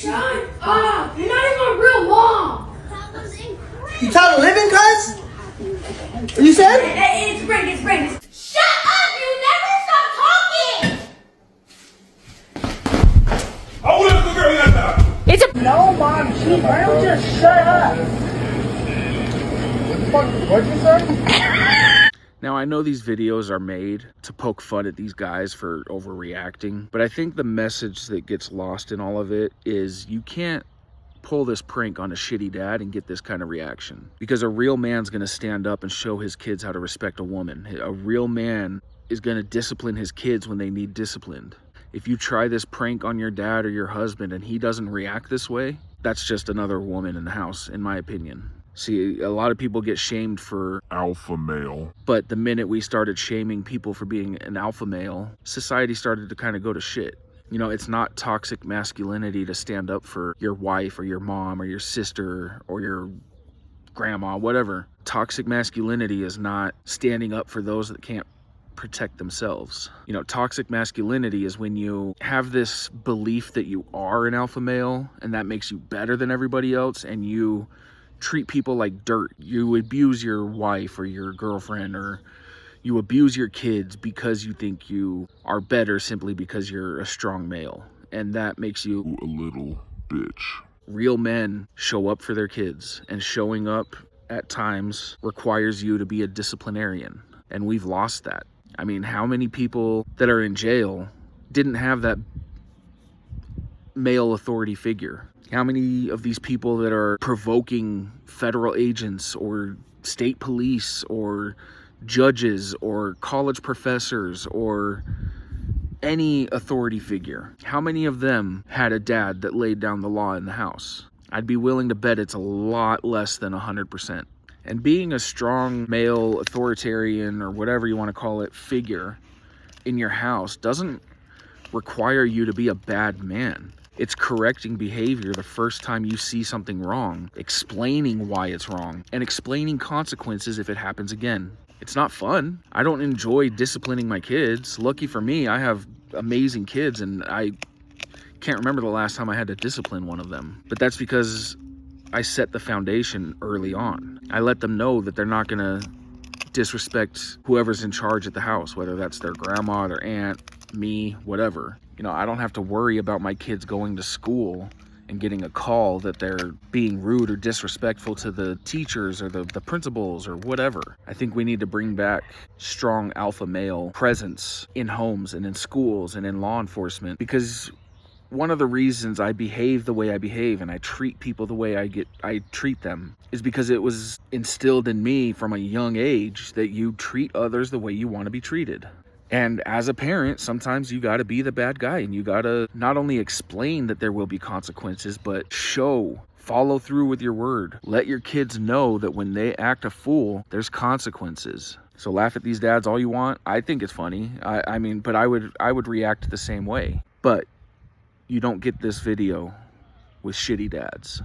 Shut up! You're not even a real mom! That was incredible. You tired of living, cuz? What you said? It's Brandon. Shut up! You never stop talking! I want to girl like that. No, Mom, she will just shut up. What'd you say? Now, I know these videos are made to poke fun at these guys for overreacting, but I think the message that gets lost in all of it is you can't pull this prank on a shitty dad and get this kind of reaction. Because a real man's gonna stand up and show his kids how to respect a woman. A real man is gonna discipline his kids when they need disciplined. If you try this prank on your dad or your husband and he doesn't react this way, that's just another woman in the house, in my opinion. See, a lot of people get shamed for Alpha male. but the minute we started shaming people for being an alpha male, society started to kind of go to shit. You know, it's not toxic masculinity to stand up for your wife or your mom or your sister or your grandma, whatever. Toxic masculinity is not standing up for those that can't protect themselves. You know, toxic masculinity is when you have this belief that you are an alpha male and that makes you better than everybody else, and you treat people like dirt. You abuse your wife or your girlfriend, or you abuse your kids because you think you are better simply because you're a strong male, and that makes you A little bitch. real men show up for their kids, and showing up at times requires you to be a disciplinarian, and we've lost that. I mean, how many people that are in jail didn't have that male authority figure? How many of these people that are provoking federal agents or state police or judges or college professors or any authority figure, how many of them had a dad that laid down the law in the house? I'd be willing to bet it's a lot less than 100%. And being a strong male authoritarian, or whatever you want to call it, figure in your house doesn't require you to be a bad man. It's correcting behavior the first time you see something wrong, explaining why it's wrong, and explaining consequences if it happens again. It's not fun. I don't enjoy disciplining my kids. Lucky for me, I have amazing kids, and I can't remember the last time I had to discipline one of them. But that's because I set the foundation early on. I let them know that they're not gonna disrespect whoever's in charge at the house, whether that's their grandma, their aunt, me, whatever. You know, I don't have to worry about my kids going to school and getting a call that they're being rude or disrespectful to the teachers or the principals or whatever. I think we need to bring back strong alpha male presence in homes and in schools and in law enforcement, because one of the reasons I behave the way I behave and I treat people the way I treat them is because it was instilled in me from a young age that you treat others the way you want to be treated. And as a parent, sometimes you got to be the bad guy, and you got to not only explain that there will be consequences, but follow through with your word. Let your kids know that when they act a fool, there's consequences. So laugh at these dads all you want. I think it's funny. I mean, but I would react the same way. But you don't get this video with shitty dads.